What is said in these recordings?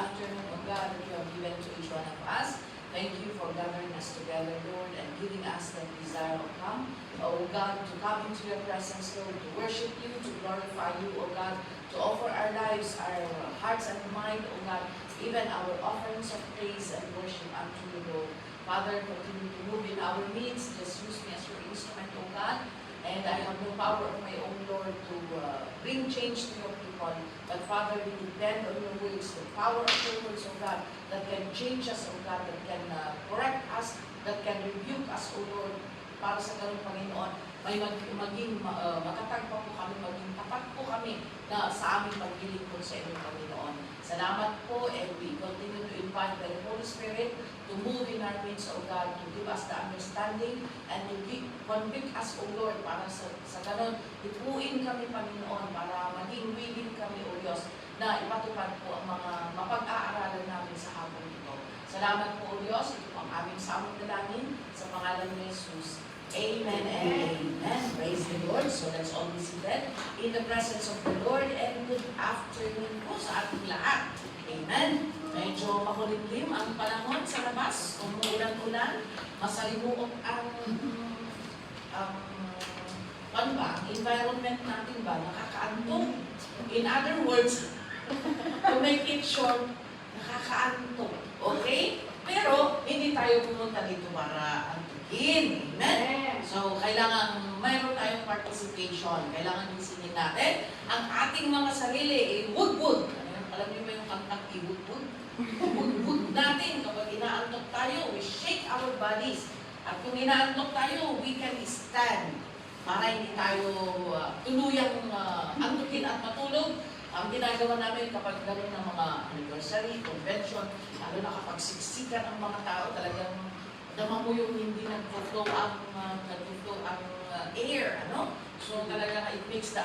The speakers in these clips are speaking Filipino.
afternoon, O God, that you have given to each one of us. Thank you for gathering us together, Lord, and giving us the desire of come, O God, to come into your presence, Lord, to worship you, to glorify you, O God, to offer our lives, our hearts and mind, O God, even our offerings of praise and worship unto you, Lord. Father, continue to move in our midst. Just use me as your instrument, O God. And I have no power of my own, Lord, to bring change to your people. But Father, we depend on your words, the power of your words, O God, that can change us, O God, that can correct us, that can rebuke us, O Lord, para sa ganung Panginoon, maging makatagpa po kami, maging tapat po kami na sa aming paglilingkod sa inyong Panginoon. Salamat po, and we continue to invite the Holy Spirit to move in our midst, O God, to give us the understanding and to convict us, O Lord, para sa ganun, ituin kami, Panginoon, para maging willing kami, O Diyos, na ipatupad po ang mga mapag-aaralan namin sa hapon ito. Salamat po, O Diyos, ito ang aming samong dalangin sa pangalan ni Jesus. Amen and amen. Praise the Lord. So let's all be seated in the presence of the Lord, and good afternoon po sa ating lahat. Amen. Medyo makulimlim ang panahon sa labas, umuulan-ulan, masalimuot ang environment natin ba, nakakaantok. In other words, to make it short, nakakaantok. Okay? Pero hindi tayo pumunta dito para antukin. Amen? So, kailangan mayroon tayong participation. Kailangan isinin natin ang ating mga sarili. Wood. Alam niyo ba yung kantang iwood? Wood natin. Kapag inaantok tayo, we shake our bodies. At kung inaantok tayo, we can stand. Para hindi tayo tuluyang antukin at matulog. Ang ginagawa namin kapag gano'n ng mga anniversary, convention, lalo na kapag siksikan ang mga tao, talagang dama mo yung hindi nag-flow ang air, ano? So talaga it makes the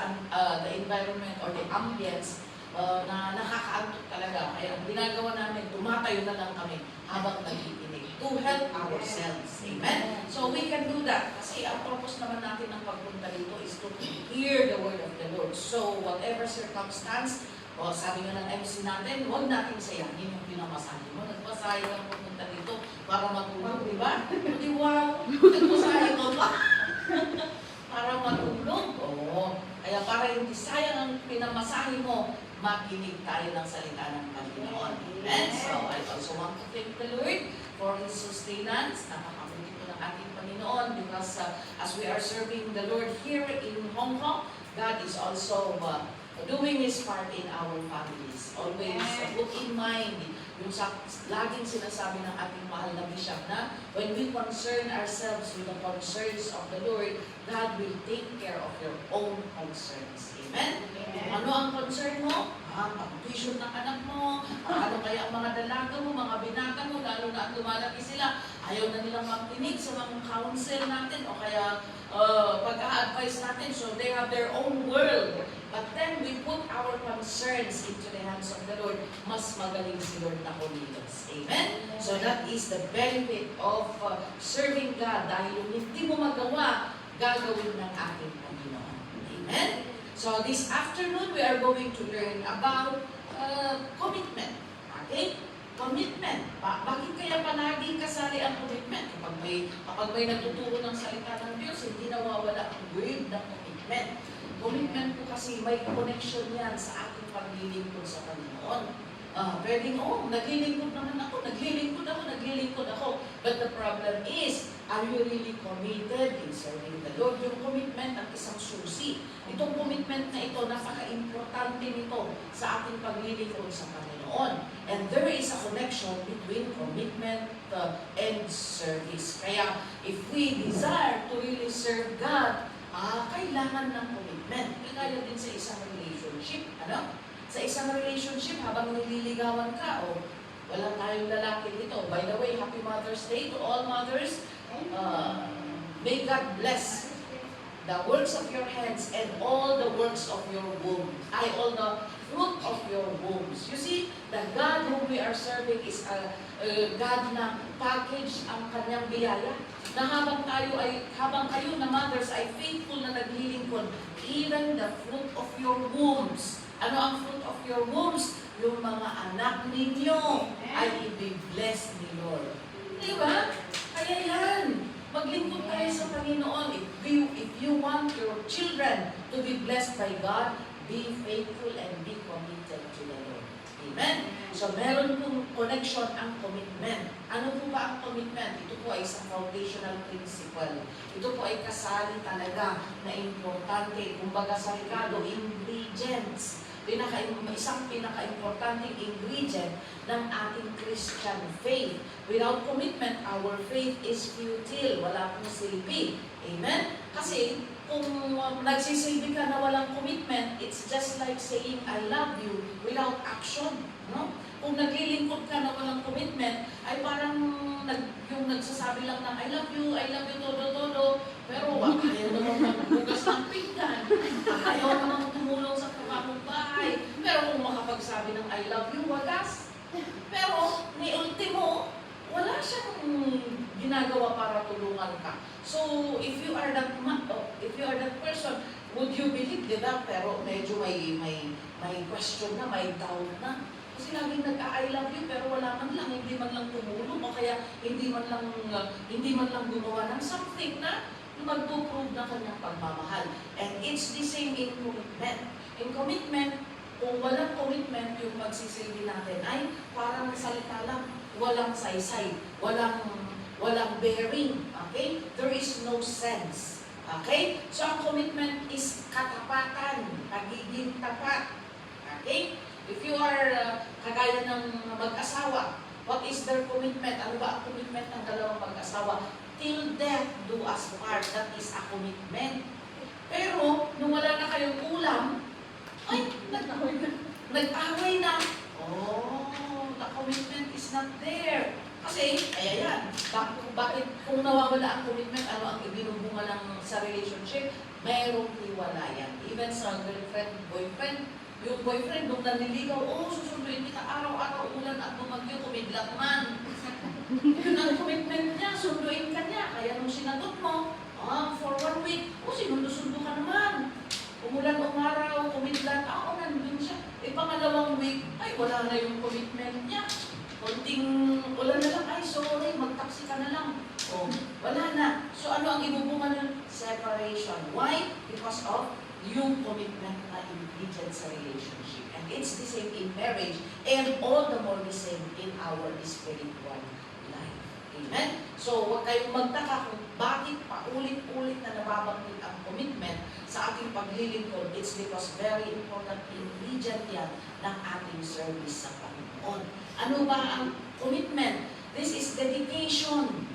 environment or the ambience na nakakaantok talaga. Kaya ang ginagawa namin, tumatayo na lang kami habang nagiinig to help ourselves. Amen? So we can do that. Kasi ang purpose naman natin ng pagpunta dito is to hear the word of the Lord. So whatever circumstance, sabi nga ng MC natin, huwag natin sayangin yung pinamasahe mo. Nagpasahe lang pupunta dito para matulog, di ba? Di wow, nagpasahe mo ba? Para matulog. Oo. Kaya para hindi sayang ang pinamasahe mo, makinig tayo ng salita ng Panginoon. Amen? So I also want to thank the Lord for His sustenance. Napakabuti po ng ating Panginoon because as we are serving the Lord here in Hong Kong, God is also doing His part in our families. Always put in mind yung laging sinasabi ng ating mahal na bishop na when we concern ourselves with the concerns of the Lord, God will take care of your own concerns. Amen? Ano ang concern mo? Pag-tuition ng anak mo, ano kaya ang mga dalaga mo, mga binata mo, lalo na at lumalaki sila, ayaw na nilang makinig sa mga counsel natin o kaya pag-a-advise natin, so they have their own world. But then we put our concerns into the hands of the Lord, mas magaling si Lord na kumilos. Amen? So that is the benefit of serving God, dahil yung hindi mo magawa, gagawin ng ating Panginoon. Amen? So this afternoon, we are going to learn about commitment. Okay? Commitment. Bakit kaya palaging kasali ang commitment? Kapag may natuturo ng salita ng Diyos, hindi nawawala ang word ng commitment. Commitment po kasi may connection yan sa ating paglilingkod sa Panginoon. Pwedeng, naglilingkod naman ako, naglilingkod ako. But the problem is, are you really committed in serving the Lord? Yung commitment ang isang susi. Itong commitment na ito, napaka-importante nito sa ating paglilingkod sa Panginoon. And there is a connection between commitment and service. Kaya, if we desire to really serve God, kailangan ng commitment. Kaya din sa isang relationship, ano? Sa isang relationship, habang nililigawan ka, wala tayong lalaki dito. By the way, Happy Mother's Day to all mothers. May God bless the works of your hands and all the works of your womb. All the fruit of your wombs. You see, the God whom we are serving is a God na package ang kanyang biyaya. Na habang kayo na mothers ay faithful na naglilingkod, even the fruit of your wombs. Ano ang fruit of your wombs? yung mga anak ninyo ay i-bless ni Lord. Di ba? Kaya yan, maglingkod tayo sa Panginoon. If you want your children to be blessed by God, be faithful and be committed to the Lord. Amen? So, meron pong connection ang commitment. Ano po ba ang commitment? Ito po ay isang foundational principle. Ito po ay kasali talaga na importante. Kumbaga sa Ricardo, ingredients. Isang pinaka-importanting ingredient ng ating Christian faith. Without commitment, our faith is futile. Wala pong silbi. Amen? Kasi kung nagsisilbi ka na walang commitment, it's just like saying, I love you without action. No? Kung naglilingkod ka na walang commitment, ay parang yung nagsasabi lang ng I love you, todo, pero ayaw naman magbugas ng pinggan, ayaw naman tumulong sa kapamong bahay, pero kung makapagsabi ng I love you, wagas. Pero, ni ultimo, wala siyang ginagawa para tulungan ka. So, if you are that person, would you believe, di ba? Pero medyo may question na, may doubt na. Kasi laging nag-I love you, pero wala man lang, hindi man lang tumulong, o kaya hindi man lang gumawa ng something na magpo-prove na kanyang pagmamahal. And it's the same in commitment. In commitment, kung walang commitment, yung magsisilbi natin ay parang salita lang, walang saysay, walang bearing, okay? There is no sense, okay? So, ang commitment is katapatan, pagiging tapat, okay? If you are kagaya ng mag-asawa, what is their commitment? Ano ba ang commitment ng dalawang mag-asawa? Till death do us part, that is a commitment. Pero, nung wala na kayong ulam, ay, nag-away na. Oh, the commitment is not there. Kasi, ayan, bakit kung nawawala ang commitment, ano ang ibinubunga ng sa relationship? Mayroong hiwalayan. Even sa girlfriend, boyfriend, yung boyfriend, nung naniligaw, susunduin kita araw-araw, ulan at bumagyo, kumidlat man. Yun ang commitment niya, sunduin ka niya. Kaya nung sinagot mo, for 1 week, sinundo-sundo ka naman. Umulan umaraw, kumidlat, nandun siya. Pangalawang week, ay wala na yung commitment niya. Konting ulan na lang, ay sorry, mag-taxi ka na lang. Wala na. So ano ang ibubunga ng separation? Why? Because of yung commitment na ingredient sa relationship. And it's the same in marriage and all the more the same in our spiritual life. Amen? So, huwag kayong magtaka kung bakit paulit-ulit na nababanggit ang commitment sa ating paglilingkod. It's because very important ingredient yan ng ating service sa Panginoon. Ano ba ang commitment? This is dedication.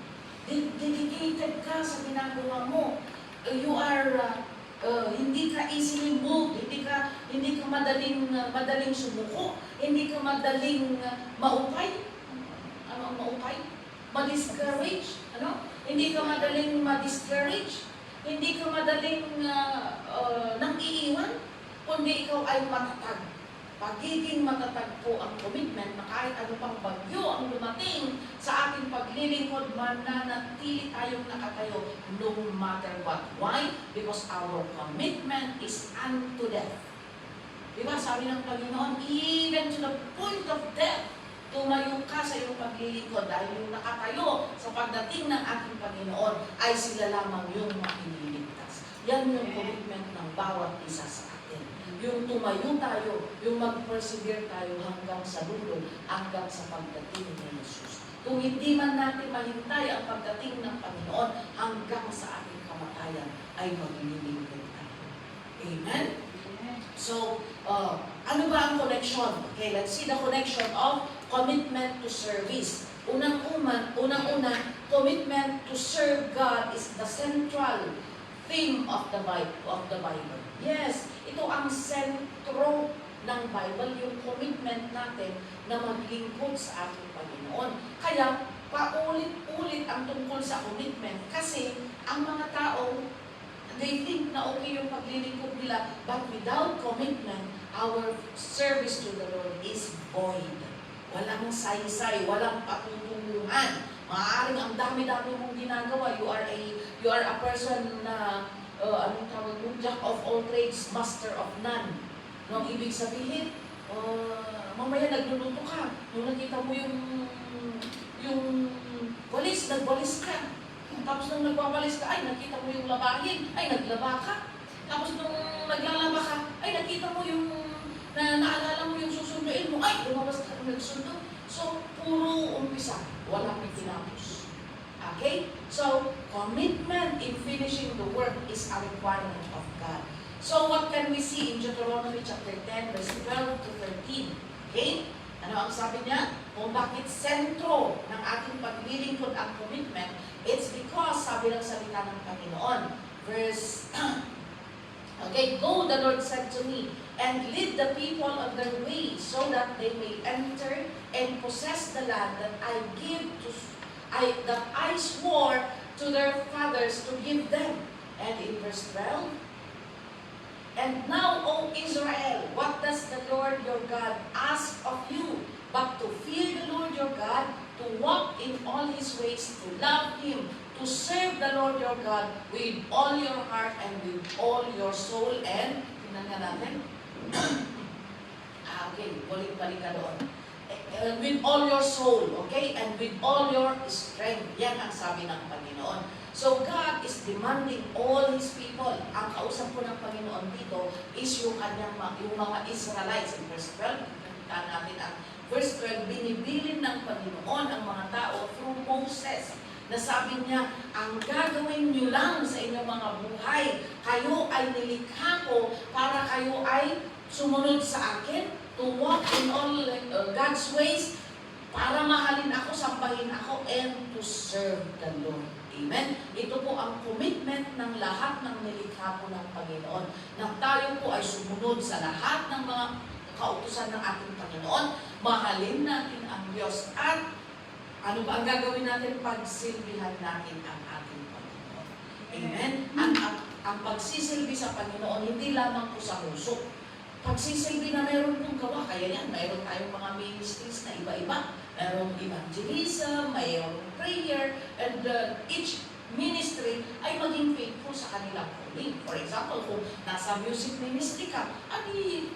Dedicated ka sa ginagawa mo. You are hindi ka easily moved, hindi ka madaling sumuko, hindi ka madaling maupay. Ano ang maupay? Ma-discourage, ano? Hindi ka madaling ma-discourage, hindi ka madaling nang iiwan, kundi ikaw ay matatag. Pagiging matatag po ang commitment na kahit ano pang bagyo ang dumating sa ating paglilingkod, mananatili tayong nakatayo no matter what. Why? Because our commitment is unto death. Diba? Sabi ng Panginoon, even to the point of death, tumayo ka sa iyong paglilingkod dahil yung nakatayo sa pagdating ng ating Panginoon ay sila lamang yung makililigtas. Yan yung commitment ng bawat isa sa atin. Yung tumayo tayo, yung mag-persevere tayo hanggang sa dulo, hanggang sa pagdating ni Jesus. Kung hindi man natin mahintay ang pagdating ng Panginoon, hanggang sa ating kamatayan ay maglilingkod tayo. Amen? So, ano ba ang connection? Okay, let's see the connection of commitment to service. Unang-una, commitment to serve God is the central theme of the Bible. Yes, ito ang sentro ng Bible, yung commitment natin na maglingkod sa ating Panginoon. Kaya, paulit-ulit ang tungkol sa commitment kasi ang mga tao, they think na okay yung paglilingkod nila, but without commitment, our service to the Lord is void. Walang saysay, walang patutulungan. Maaaring ang dami-dami mong ginagawa. You are a person na anong tawag mo? Jack of all trades, master of none. Nung ibig sabihin, mamaya kaya nagluluto ka, nung nakita mo yung walis, nagwalis ka. Tapos nung nagwawalis ka, ay nakita mo yung labahin, ay naglaba ka. Tapos nung naglalaba ka, ay nakita mo yung, naalala mo yung susunduin mo, ay lumabas ka ng nagsundo. So, puro umpisa, walang tinapos. Okay? So, commitment in finishing the work is a requirement of God. So, what can we see in Deuteronomy chapter 10, verse 12 to 13? Okay? Ano ang sabi niya? Kung bakit sentro ng ating paglilingkod ang commitment, it's because, sabi ng salita ng Panginoon, verse, okay, go, the Lord said to me, and lead the people on their way, so that they may enter and possess the land that I swore to their fathers to give them. And in verse 12, and now, O Israel, what does the Lord your God ask of you, but to fear the Lord your God, to walk in all His ways, to love Him, to serve the Lord your God with all your heart and with all your soul, and, tingnan nga natin, okay, balik ka doon. With all your soul, okay? And with all your strength. Yan ang sabi ng Panginoon. So God is demanding all His people. Ang kausap ko ng Panginoon dito is yung mga Israelites. In verse 12, nakita natin ang verse 12, binibilin ng Panginoon ang mga tao through Moses. Nasabi niya, ang gagawin niyo lang sa inyong mga buhay, kayo ay nilikha ko para kayo ay sumunod sa akin, to walk in all God's ways, para mahalin ako, sambahin ako, and to serve the Lord. Amen? Ito po ang commitment ng lahat ng nilikha po ng Panginoon, na tayo po ay sumunod sa lahat ng mga kautusan ng ating Panginoon, mahalin natin ang Diyos, at ano ba ang gagawin natin? Pagsilbihan natin ang ating Panginoon. Amen? Ang pagsisilbi sa Panginoon, hindi lamang po sa huso. Pagsisilbi na meron pong gawa, kaya yan, mayroon tayong mga ministries na iba-iba. Mayroong evangelism, mayroong prayer, and each ministry ay maging faithful sa kanilang calling. For example, kung nasa music ministry ka,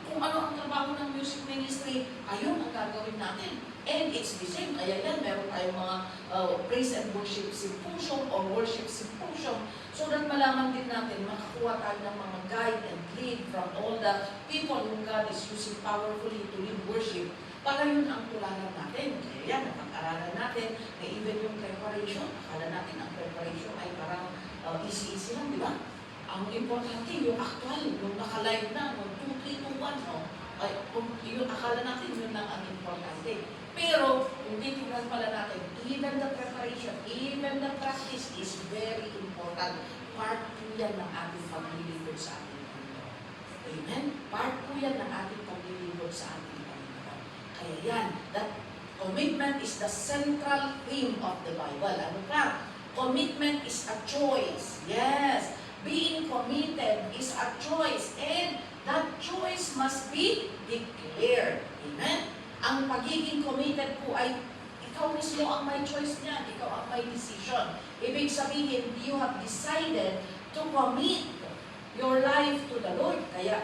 kung ano ang trabaho ng music ministry, ayun ang gagawin natin. And it's the same. Kaya yan, meron tayong mga praise and worship symposium or worship symposium, so that malaman din natin, makakuha tayo ng mga guide and lead from all the people whom God is using powerfully to lead worship, para yun ang tularan natin. Kaya yan, napag-aralan natin, na even yung preparation, akala natin ang preparation ay parang easy-easy lang, di ba? Ang importante, yung actual, yung nakalive na, yung 2, 3, 2, 1, no? Ay, yung akala natin, yun lang ang importante. Pero, kung titignan pala natin, even the preparation, even the practice is very important. Part po yan ng ating paglilingkod sa ating Panginoon. Amen? Part po yan ng ating paglilingkod sa ating Panginoon. Kaya yan, that commitment is the central theme of the Bible. Ano ka? Commitment is a choice. Yes. Being committed is a choice. And that choice must be declared. Amen? Ang pagiging committed po ay ikaw mismo ang may choice niyan. Ikaw ang may decision. Ibig sabihin, you have decided to commit your life to the Lord. Kaya,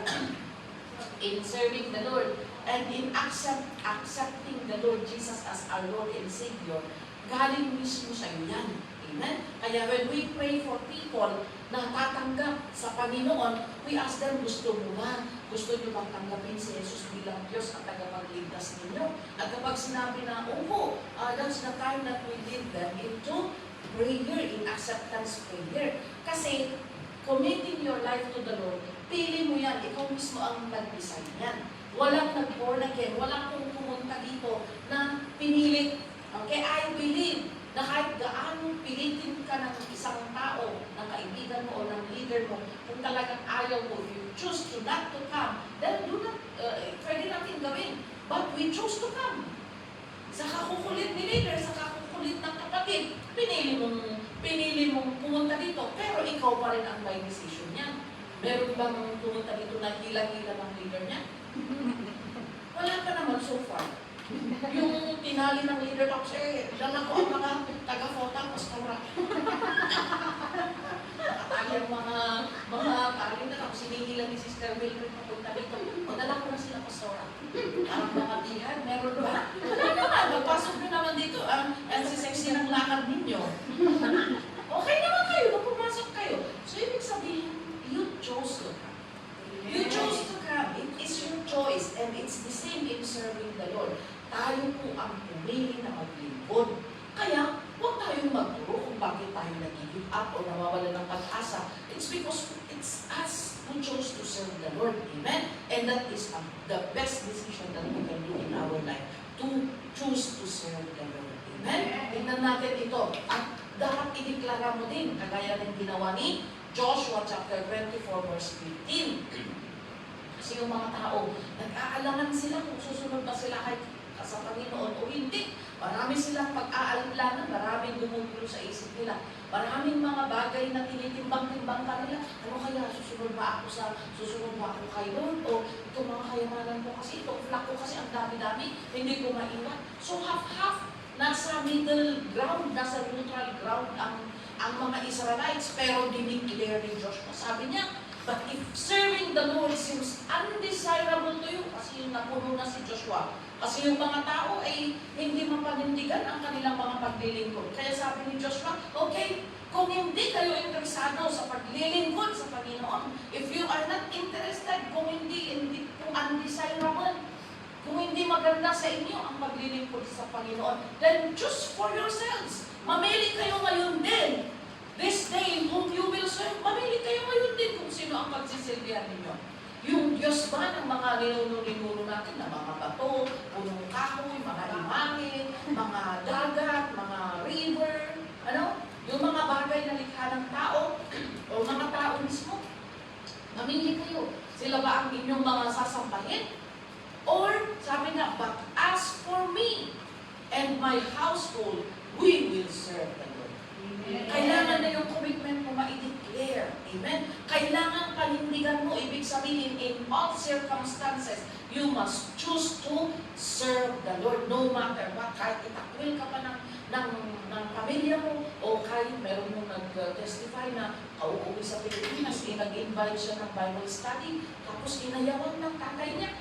in serving the Lord and in accepting the Lord Jesus as our Lord and Savior, galing mismo sa iyo yan. Amen? Kaya when we pray for people na tatanggap sa Panginoon, we ask them, gusto mo ba? Gusto nyo bang tanggapin si Jesus bilang Diyos at tagapagligtas ninyo? At kapag sinabi na, opo, that's the time that we lead them into prayer, in acceptance prayer. Kasi, committing your life to the Lord, pili mo yan, ikaw mismo ang nag-decide yan. Walang nag-born again, walang pumunta dito na pinilit. Okay, I believe na kahit gaano pilitin ka ng isang tao, ng kaibigan mo o ng leader mo, kung talagang ayaw mo, if you choose to not to come, then do not, pwede natin gawin. But we choose to come. Sa kakukulit ni leader, sa kakukulit ng kapatid, pinili mong pumunta dito, pero ikaw pa rin ang may decision niya. Meron bang pumunta dito na hila-hila ng leader niya? Wala pa naman so far. Yung tinali ng leader tapos dala ko ang mga taga-FOTA, pastora. Nakatali ang mga karin na tapos sinihila ni Sister Mildred papunta dito. Madala ko na sila, pastora. Parang mga bihan, meron tayo po ang pumili na maglingkod. Kaya, huwag tayong magturo kung bakit tayo nag-give up o nawawala ng pag-asa. It's because it's us who chose to serve the Lord. Amen? And that is the best decision that we can do in our life, to choose to serve the Lord. Amen? Tingnan natin ito. At dapat ideklara mo din, kagaya ng ginawa ni Joshua chapter 24 verse 15. Kasi yung mga tao, nag-aalangan sila kung susunod ba sila sa Panginoon o hindi. Marami silang pag-aalangan, maraming gumugulo sa isip nila. Maraming mga bagay na tinitimbang-timbang ka nila. Ano kaya, susunod ba ako kay Lord? O ito mga kayamanan ko kasi, ito flock ko kasi ang dami-dami, hindi ko maiwan. So half-half, nasa middle ground, nasa neutral ground ang mga Israelites, pero dineclare ni Joshua. Sabi niya, but if serving the Lord seems undesirable to you, kasi yung napuno na si Joshua, kasi yung mga tao ay hindi mapanindigan ang kanilang mga paglilingkod. Kaya sabi ni Joshua, okay, kung hindi kayo interesado sa paglilingkod sa Panginoon, if you are not interested, kung kung undesirable, kung hindi maganda sa inyo ang paglilingkod sa Panginoon, then choose for yourselves. Mamili kayo ngayon din. This day, whom you will serve, mamili kayo ngayon din kung sino ang pagsisilbihan ninyo. Yung Diyos ba ng mga ninuno natin na mga bato, punong kahoy, mga imahe, mga dagat, mga river, yung mga bagay na likha ng tao, o mga tao mismo, mamili kayo. Sila ba ang inyong mga sasampahin? Or, sabi nga, but as for me and my household, we will serve the Lord. Amen. Kailangan na yung commitment mo ma-declare. Amen? Kailangan panindigan mo, ibig sabihin, in all circumstances, you must choose to serve the Lord no matter what. Kahit itakwil ka pa ng pamilya mo, o kahit meron mong nag-testify na kauuwi sa Pilipinas, nag-invite siya ng Bible study, tapos inayawan ng tatay niya.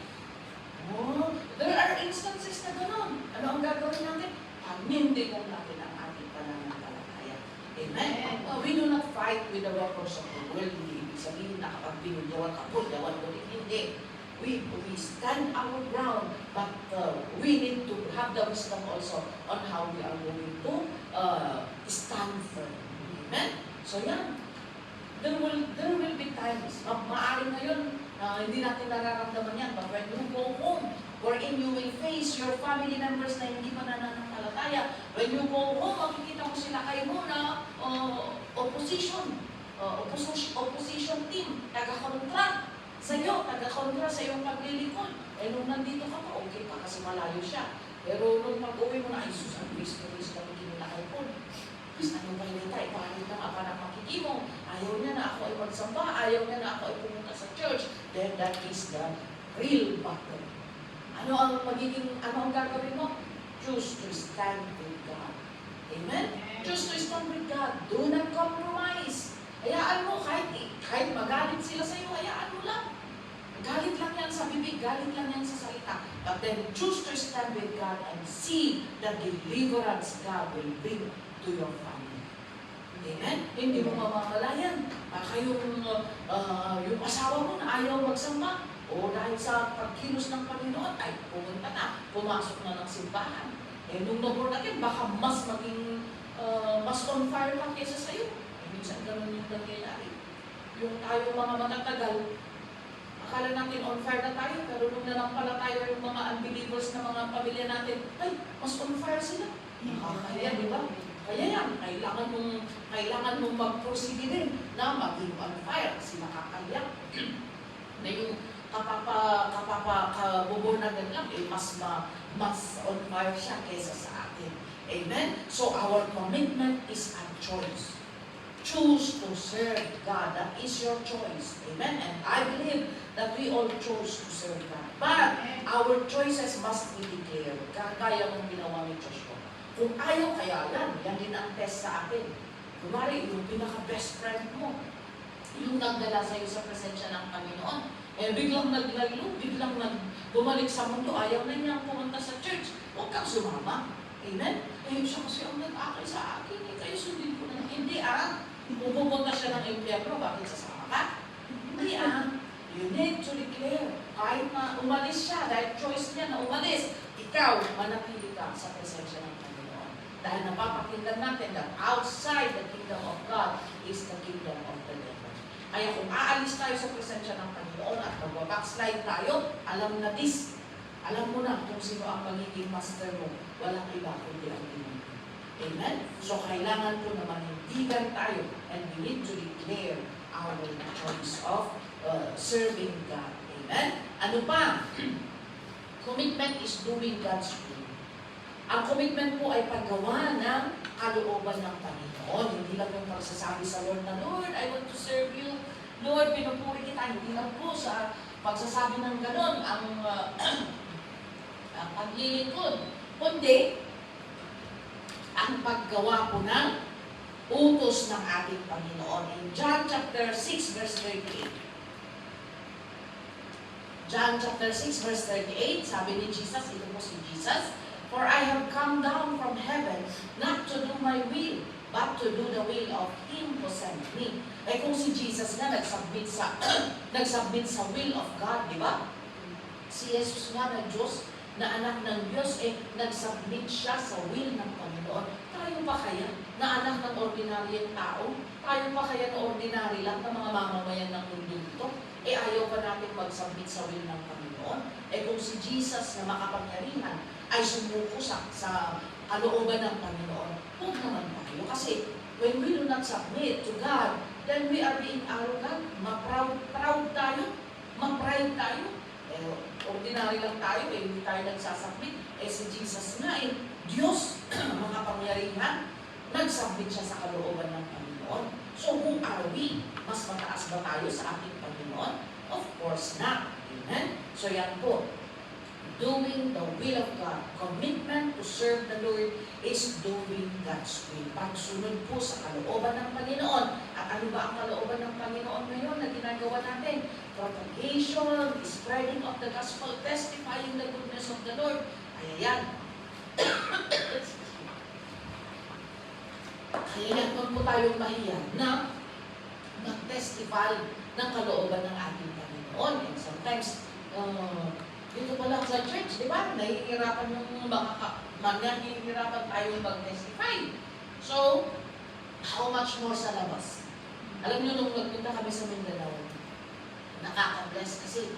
Oh, there are instances na gano'n. Ano ang gagawin natin? Panindigan natin ang ating pananampalataya. Amen? We do not fight with the weapons of the world. Hindi ibig sabihin na kapag binunyawan ka po, yawan mo rin. Hindi. We stand our ground, but we need to have the wisdom also on how we are going to stand firm. Amen? So yan. There will be times, maaaring ngayon, hindi natin nararamdaman yan, but when you go home, wherein you will face your family members na hindi pa nananampalataya, when you go home, makikita mo sila kayo na opposition team, taga-kontra sa iyo, taga-kontra sa iyong paglilingkod. Eh, nung nandito ka pa, okay pa kasi malayo siya. Pero nung mag-uwi mo na, ay sus, ang bis kami kinilakay po. Bis, ano ba yun tayo? Paano na nga parang makikimo? Ayaw niya na ako ay magsamba, ayaw niya na ako ay pumunta sa church. Then that is the real battle. Ano ang gagawin mo? Choose to stand with God. Amen? Choose to stand with God. Do not compromise. Hayaan mo, kahit magalit sila sa iyo, hayaan mo lang. Galit lang yan sa bibig, galit lang yan sa salita. But then choose to stand with God and see the deliverance God will bring to your family. Amen? Hindi mo mamamalayan. Baka yung asawa mo na ayaw magsamba, o dahil sa pagkilos ng Panginoon, ay pumunta na, pumasok na ng simbahan. Eh, nung naborn again, baka mas on fire lang kesa sa'yo. Minsan ganun yung nangyayari. Yung tayo mga matatagal, akala natin on fire na tayo, pero nung nanampalataya yung mga unbelievers na mga pamilya natin, ay, mas on fire sila. Kaya, di ba? Kaya yan, kailangan mong mag-proceed din na maging on fire kasi nakakayak. Na yung kabubunagan lang, eh, mas on fire siya kesa sa atin. Amen? So, our commitment is a choice. Choose to serve God. That is your choice. Amen? And I believe that we all chose to serve God. But our choices must be declared. Kagaya ng ginawa ni Joshua. Kung ayaw, kaya yan din ang test sa atin. Kumari, yung pinaka-best friend mo, yung nagdala sa'yo sa presensya ng Panginoon, eh biglang naglaylo, biglang bumalik sa mundo, ayaw na niyang pumunta sa church. Huwag kang sumama. Amen? Eh, siya kasi ang nag-akay sa akin. Eh, kayo sundin ko na. Hindi Kung pupunta siya ng impyerno, bakit sasama ka? Hindi You need to declare. Kahit na umalis siya, dahil choice niya na umalis, ikaw, manatili ka sa presensya ng Panginoon. Dahil napapakinggan natin that outside the kingdom of God is the kingdom of the devil. Kaya kung aalis tayo sa presensya ng Panginoon at magbabackslide tayo, alam na this. Alam mo na kung sino ang magiging master mo. Walang iba kundi ang Panginoon. Amen? So kailangan po na manindigan tayo and we need to declare our choice of serving God. Amen? Ano pa? Commitment is doing God's will. Ang commitment po ay paggawa ng kalooban ng Panginoon. Hindi lang yung pagsasabi sa Lord na, Lord, I want to serve you. Lord, pinupuri kita. Hindi lang po sa pagsasabi ng ganon ang paglilingkod. Kundi, ang paggawa po ng utos ng ating Panginoon. In John chapter 6 verse 38. John chapter 6 verse 38, sabi ni Jesus, ito po si Jesus, for I have come down from heaven not to do my will, but to do the will of Him who sent me. Eh kung si Jesus nga nagsubmit sa will of God, di ba? Si Jesus nga na Diyos, na anak ng Diyos, nagsubmit siya sa will ng Panginoon. Tayo pa kaya na anak ng ordinaryong tao? Tayo pa kaya na ordinary lang na mga mamamayan ng mundo ito? Ayaw pa natin mag-submit sa will ng Panginoon? Kung si Jesus na makapangyarihan ay sumuko sa kalooban ng Panginoon, huwag naman tayo. Kasi when we do not submit to God, then we are being arrogant, ma-proud tayo, ma-pride tayo. Ordinary lang tayo, hindi tayo nagsasubmit. Si Jesus nga Diyos, makapangyarihan, nagsubmit siya sa kalooban ng Panginoon. So who are we? Mas mataas ba tayo sa ating Panginoon? Of course not. Amen? So yan po. Doing the will of God. Commitment to serve the Lord is doing God's will. Pagsunod po sa kalooban ng Panginoon. At ano ba ang kalooban ng Panginoon ngayon na ginagawa natin? Propagation, spreading of the gospel, testifying the goodness of the Lord. Kaya yan. Kaya yan, huwag po tayong mahiya na mag-testify ng kalooban ng ating Panginoon. And sometimes, dito pa lang sa church, di ba? Nahihirapan yung nahihirapan tayo mag-testify. So, how much more sa labas? Alam niyo, nung nagpunta kami sa Mindanao, nakaka-bless kasi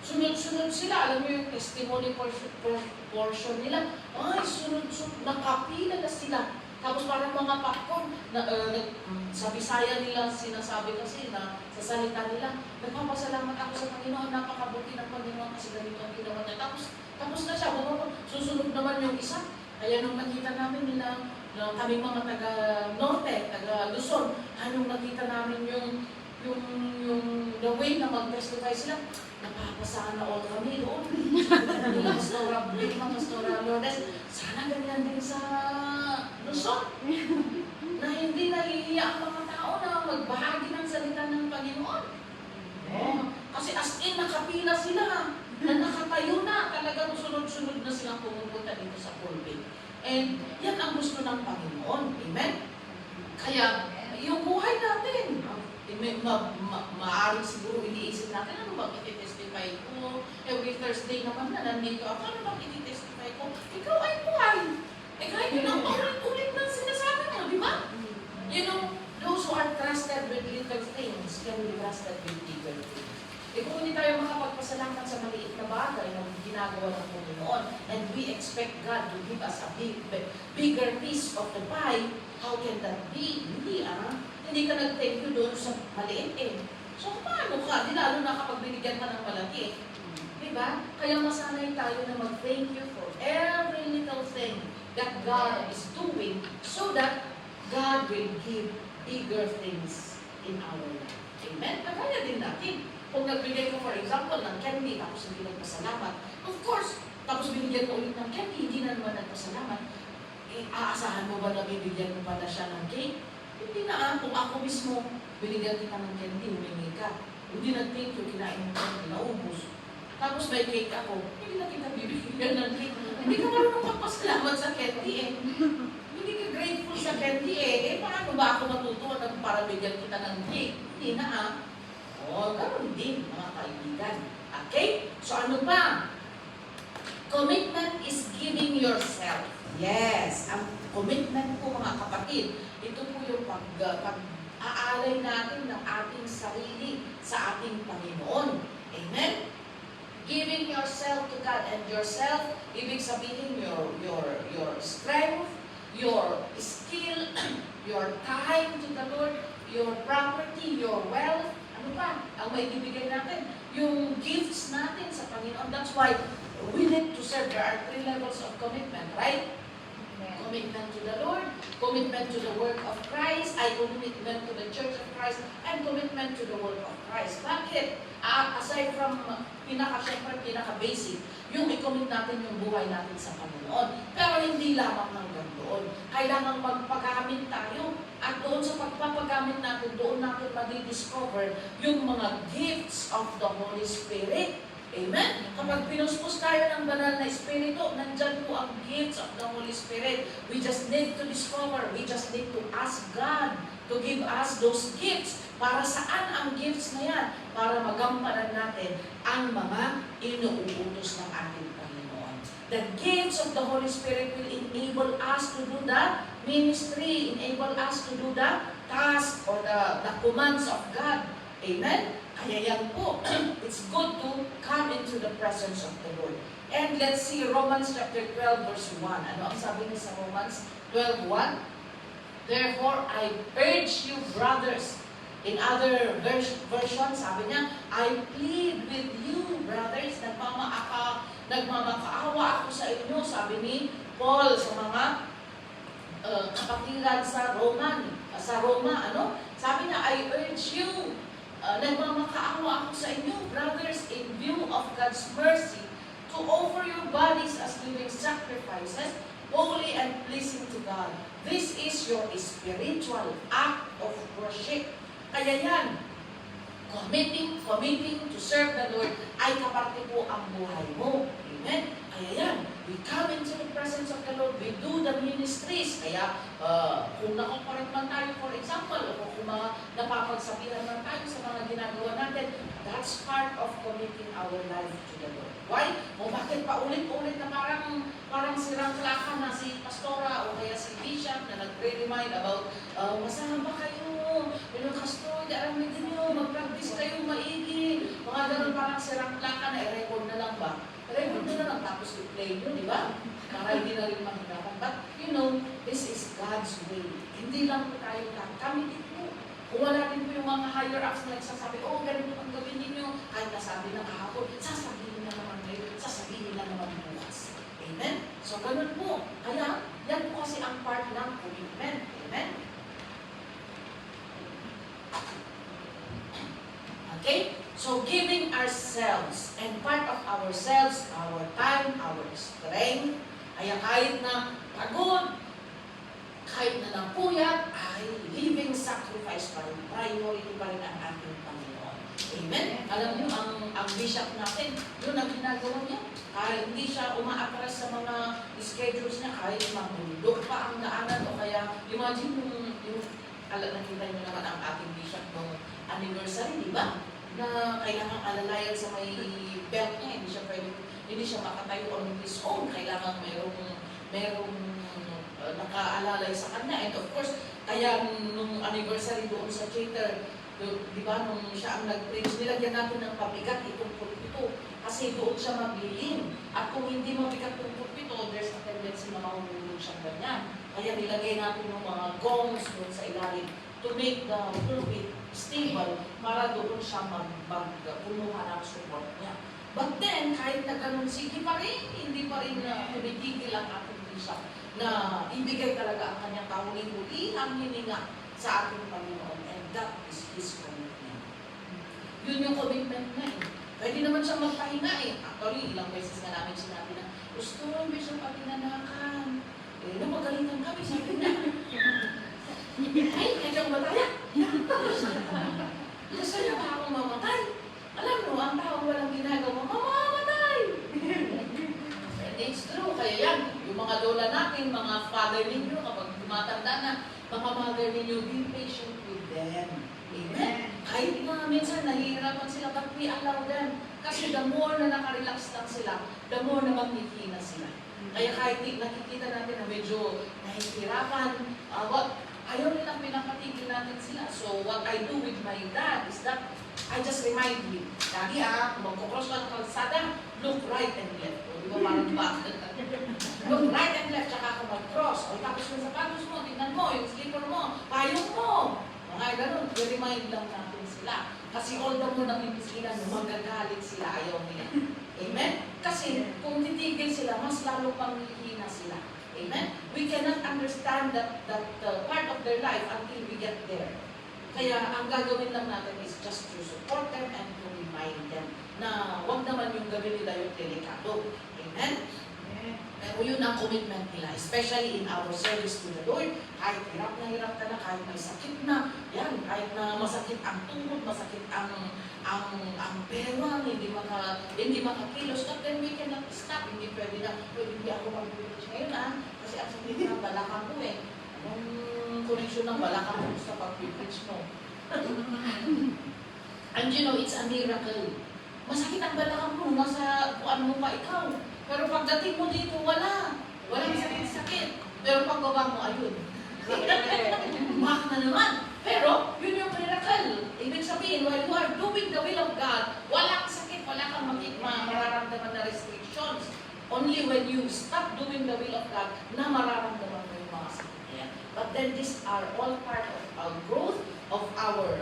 sunod-sunod sila. Alam niyo yung testimony portion nila. Ay, sunod-sunod, nakapila na sila. Tapos parang mga popcorn, sa Bisaya nila sinasabi kasi na sa salita nila, nagpapasalamat ako sa Panginoon, napakabuti ng Panginoon kasi ganito ang ginawa niya. Tapos na siya, susunod naman yung isa. Kaya nung nakita namin nila, kami mga taga-Norte, taga-Luzon, nung nakita namin yung the way na mag-testify sila, napapasana all kami doon. Pastora Vilma, Pastora Lourdes, sana ganyan din sa Luzon. Na hindi nahihiya ang mga tao na magbahagi ng salita ng Panginoon. Kasi as in, nakapila sila. Na nakatayo na. Talagang sunod-sunod na silang pumupunta dito sa pulpit. And yan ang gusto ng Panginoon. Amen? Kaya, yung buhay natin, maaaring siguro iniisip natin, ano bang iti-testify ko? Every Thursday naman na nandito ako, ano bang iti-testify ko? Ikaw ay buhay. Kahit yun ang ulit-ulit na sinasabi mo, di ba? You know, those who are trusted with little things can be trusted with bigger things. Kung hindi tayo makapagpasalamat sa maliit na bagay na ginagawa ng Panginoon, and we expect God to give us a bigger piece of the pie, how can that be? Hindi ka nag-thank you doon sa maliit So, paano ka? Di lalo na kapag binigyan ka ng malaki. Diba? Kaya masanay tayo na mag-thank you for every little thing that God is doing so that God will give bigger things in our life. Amen? Kagaya din natin. Kung nagbigay ko, for example, ng candy, tapos hindi nagpasalamat, of course, tapos binigyan ko ulit ng candy, hindi na naman nagpasalamat, aasahan mo ba na bibigyan mo pa na siya ng cake? Hindi na. Kung ako mismo, binigyan kita ng candy, humingi ka. Hindi nag-thank you, kinain mo candy, naubos. Tapos may cake ako, hindi na kita bibigyan ng cake. Hindi ka marunong magpasalamat sa candy Hindi ka grateful sa candy paano ba ako matutuwa para bigyan kita ng cake? Hindi na ganoon din, mga kaibigan. Okay? So ano pa? Commitment is giving yourself. Yes, ang commitment po mga kapatid, ito po yung pag-aalay natin ng ating sarili sa ating Panginoon. Amen? Giving yourself to God, and yourself, ibig sabihin your strength, your skill, your time to the Lord, your property, your wealth, ano pa, ang maibibigay natin, yung gifts natin sa Panginoon. That's why we need to serve. There are 3 levels of commitment, right? Commitment to the Lord, commitment to the work of Christ, ay commitment to the Church of Christ, and commitment to the work of Christ. Bakit? Aside from pinaka-basic, yung i-commit natin yung buhay natin sa Panginoon. Pero hindi lamang hanggang doon. Kailangan magpagamit tayo. At doon sa pagpapagamit natin, doon natin madi-discover yung mga gifts of the Holy Spirit. Amen? Kapag pinuspos tayo ng banal na Espiritu, nandyan po ang gifts of the Holy Spirit. We just need to discover, we just need to ask God to give us those gifts. Para saan ang gifts na yan? Para magampanan natin ang mga inuutos ng ating Panginoon. The gifts of the Holy Spirit will enable us to do the ministry, enable us to do the task or the commands of God. Amen? Kaya yan po, it's good to come into the presence of the Lord. And let's see Romans chapter 12 verse 1. Ano ang sabi niya sa Romans 12:1? Therefore, I urge you, brothers. In other version, sabi niya, I plead with you, brothers. Nagmamakaawa ako sa inyo, sabi ni Paul sa mga kapatiran sa Roma, ano? Sabi niya, I urge you, nagmamakaawa ako sa inyo, brothers, in view of God's mercy, to offer your bodies as living sacrifices, holy and pleasing to God. This is your spiritual act of worship. Kaya yan, committing to serve the Lord ay kaparte po ang buhay mo. Amen? Kaya yan, we come into the presence of the Lord, we do the ministries. Kaya kung nakukorek man tayo, for example, o kung mga napapagsabihan man tayo sa mga ginagawa natin, that's part of committing our life to the Lord. Why? O bakit paulit-ulit na parang sirang-klakan na si Pastora o kaya si Bishop na nagre-remind about masahan ba kayo? Pastor, alam nyo, mag-practice kayo maigi. Mga ganun parang sirang-klakan na i-record na lang ba? I-record na lang tapos i-play nyo, di ba? Para hindi na rin mahirapan. But, you know, this is God's way. Hindi lang po tayo kami din po. Kung wala din po yung mga higher-ups na nagsasabi, oh, ganito ang gawin ninyo. Kahit nasabi ng kahapon, sasabihin na naman kayo, sasabihin na naman bukas. Amen? So, ganun po. Kaya, yan po kasi ang part ng commitment. Amen? Okay? So, giving ourselves, and part of ourselves, our time, our strength, kaya kahit na pagod, kahit na napuyat, ay living sacrifice pa rin. Priority pa rin ang ating Panginoon. Amen? Alam niyo, ang bishop natin, yun ang ginagawa niya. Kahit hindi siya umaatras sa mga schedules niya, kahit mabundok pa ang daanan, o kaya, imagine nakita niyo naman ang ating bishop ng anniversary, di ba? Na kailangan alalayan sa may belt niya, hindi siya makatayo on his own, kailangan merong nakaalalay sa kanya. And of course, kaya nung anniversary doon sa theater, di ba, nung siya ang nag-preach, nilagyan natin ng pabigat itong pulpito, kasi doon siya mabilin. At kung hindi mabigat itong pulpito, there's a tendency na mahulog siyang ganyan. Kaya nilagay natin yung mga gongs doon sa ilalim to make the pulpit stable para doon siya magpunuha ng support niya. But then, kahit na ganun, sige pa rin, hindi pa rin humitigil ang ating bishop na ibigay talaga ang kanyang kahuli-huli ang hininga sa ating Panginoon. And that is His commitment. Yun yung commitment niya eh. Pwede naman siyang magpahinga eh. Actually, ilang beses nga namin sinabi na, gusto mo, bishop, patinanakan. Eh, napagalitan kami, sabi niya. Ay, kaya mataya. Gusto niya ba akong mamatay? Alam mo, ang tao walang ginagawa, mamamatay. And it's true, kaya yan, yung mga lola natin, mga father ninyo, kapag tumatanda na, mga mother ninyo, be patient with them. Amen? Kahit na minsan nahihirapan sila, but we allow them. Kasi the more na nakarelax lang sila, the more na maghihina sila. Kaya kahit nakikita natin na medyo nahihirapan, ayaw nilang pinapatigil natin sila. So what I do with my dad is that I just remind him, Daddy kung magkukross ka ng kalsada, look right and left. O di ba parang ba? Look right and left, tsaka ka mag-cross. O tapos yung sapatos mo, tingnan mo, yung slipper mo, payong mo. Mga ganun, i-remind lang natin sila. Kasi all the more napipisilan, magagalit sila, ayaw nila. Amen? Kasi kung titigil sila, mas lalo pang hihina sila. Amen? We cannot understand that part of their life until we get there. Kaya ang gagawin lang natin is just to support them and to remind them na huwag naman yung gawin nila yung delikado. Amen? Pero yun ang commitment nila, especially in our service to the Lord. Kahit hirap ka na, kahit may sakit na, yan, kahit na masakit ang tuhod, masakit ang bewang, hindi makakilos, but then we cannot stop. Hindi pwede na, hindi ako mag-preach ngayon kasi ang sakit ng balakang ko Ang connection ng balakang ko sa pag-preach mo. And you know, it's a miracle. Masakit ang balakang mo, nasa kuan mo pa ikaw. Pero pagdating mo dito, walang sakit-sakit. Pero pagbaba mo, ayun. Mak na naman. Pero, yun yung miracle. Ibig sabihin, while you are doing the will of God, walang sakit, wala kang mararamdaman na restrictions. Only when you stop doing the will of God, na mararamdaman mo yung mga sakit. But then, these are all part of our growth, of our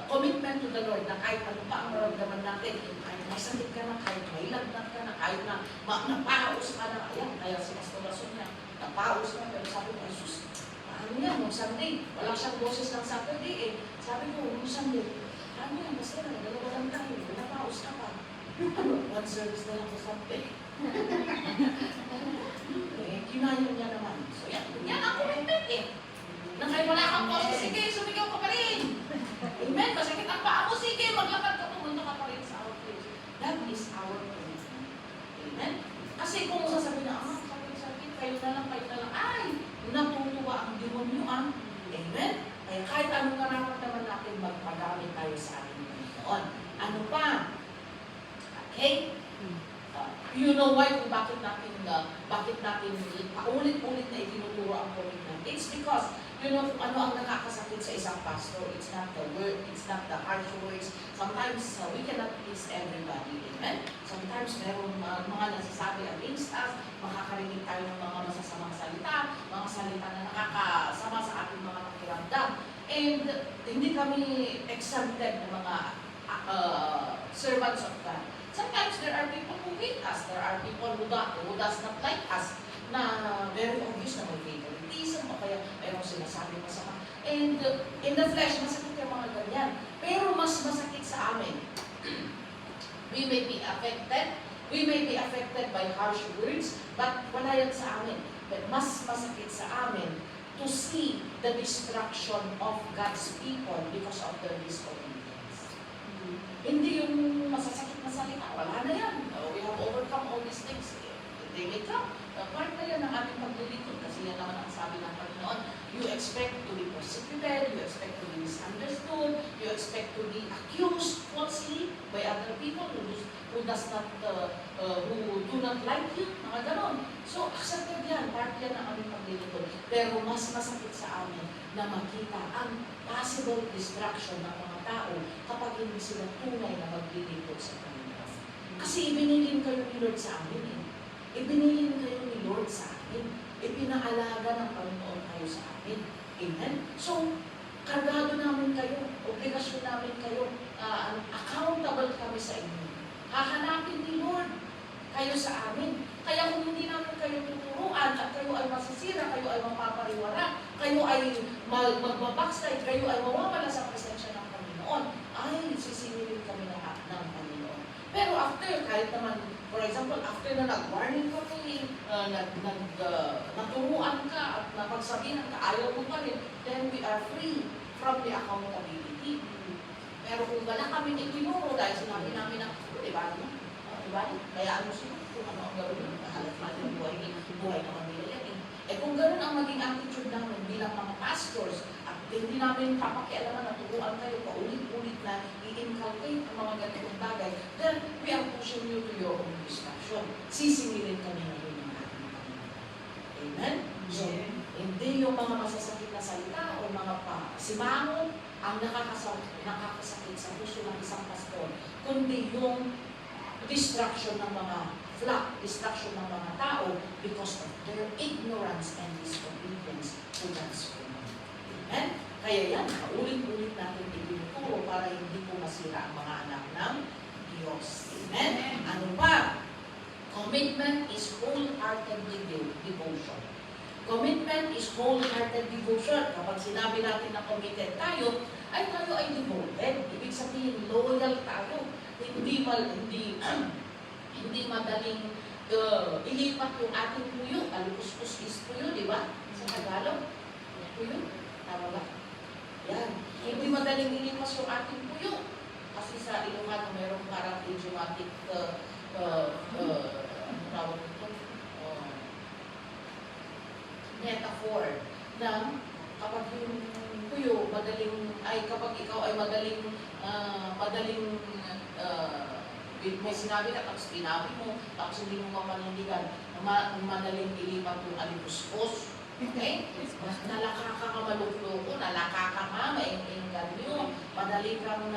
commitment to the Lord, na kahit ano pa ang maramdaman natin, kahit may sakit ka na, kahit may lagnat ka na, kahit na napaus ka na, ayan, kaya si Pastor Rason niya, napaus na, pero sabi ko, Jesus, ano yan, nung Sunday, wala siyang boses ng Saturday Sabi ko, nung Sunday, ano yan, basta na, dalawa lang tayo, napaus ka pa. Ano, one service na lang sa Sunday. Kinayon niya naman. So yan ang commitment na kayo wala kang boses, sige, sumigaw ka pa rin. Amen, masakit ang paa mo, sige, maglakad ka, pumunta ka pa rin sa outreach. That is our commitment. Amen? Kasi kung sasabihin na, sakit, kayo na lang, ay, natutuwa ang demonyo, Amen? Kaya kahit anong nararamdaman natin, magpagamit tayo sa ating Panginoon. Ano pa? Okay? You know why kung bakit natin paulit-ulit na itinuturo ang commitment. It's because, you know, kung ano ang nakakasakit sa isang pastor, it's not the word, it's not the harsh words. Sometimes we cannot please everybody. Amen? Sometimes meron mga nasasabi against us, makakarinig tayo ng mga masasamang salita, mga salita na nakakasama sa ating mga pakiramdam. And hindi kami exempted ng mga servants of God. Sometimes there are people who hate us, there are people who does not like us, na very obvious na may favoritism, o kaya mayroong sinasabi masama. And in the flesh, masakit yung mga ganyan. Pero mas masakit sa amin. We may be affected by harsh words, but wala yan sa amin. But mas masakit sa amin to see the destruction of God's people because of their disobedience. Hindi yung masasakit na salita, wala na yan. We have overcome all these things. They may come. Part na yan ng ating paglilingkod kasi yan naman ang sabi ng Panginoon. You expect to be persecuted, you expect to be misunderstood, you expect to be accused falsely by other people who do not like you, mga ganon. So, accepted yan, part yan ng aming paglilingkod. Pero mas masakit sa amin na makita ang possible distraction ng mga tao kapag hindi sila tunay na maglilingkod sa Panginoon. Kasi ibinilin kayo ni Lord sa amin Ibinilin kayo ni Lord sa akin. Ipinaalaga ng Panginoon kayo sa akin. Amen? So, kargado namin kayo, obligasyon namin kayo, accountable kami sa inyo. Hahanapin ni Lord kayo sa amin. Kaya kung hindi namin kayo tuturuan at kayo ay masisira, kayo ay mapapariwara, kayo ay magbabackslide, kayo ay mawawala sa presensya ng Panginoon, ay sisingilin kami lahat ng Panginoon. Pero after, kahit naman, for example, after na nag-warning kami, naturuan ka at napagsabihan ka, ayaw mo pa rin, then we are free from the accountability. Pero kung wala kami itinuro dahil sinabi namin na, diba? Kaya ano sila, kung ano ang gawin mo, halat natin yung buhay naman nila yan. Kung gano'n ang maging attitude namin bilang mga pastors at Hindi namin papakialaman na turuan kayo paulit-ulit na i-inculcate ang mga ganitong bagay. Then, we are pushing you to your own destruction. Sisingilin kami na yun ng ating Panginoon. Amen? So, hindi yung mga masasakit na salita o mga simangon ang nakakasakit sa puso ng isang pastor, kundi yung destruction ng mga flock, destruction ng mga tao because of their ignorance and disobedience to God's command. Amen? Kaya yan, paulit-ulit natin itinuturo para hindi po masira ang mga anak ng Diyos. Amen? Ano pa? Commitment is wholehearted devotion. Commitment is wholehearted devotion. Kapag sinabi natin na committed tayo ay devoted. Ibig sabihin, loyal tayo. Hindi madaling ilipat yung ating puyo. Alukus-kus is puyo, di ba? Sa Tagalog. Puyo. Tama ba? Yan. Hindi madaling ilipas yung ating puyo. Kasi sa Ilocano, mayroong parang idiomatic tawag ito? Metaphor na kapag yung puyo kapag ikaw ay madaling may sinabi ka, tapos pinabi mo, tapos hindi mo mapanindigan, madaling ilipat yung alipuspos. Okay? Nalakakamalukloko, nalakakamaingan nyo, madali kang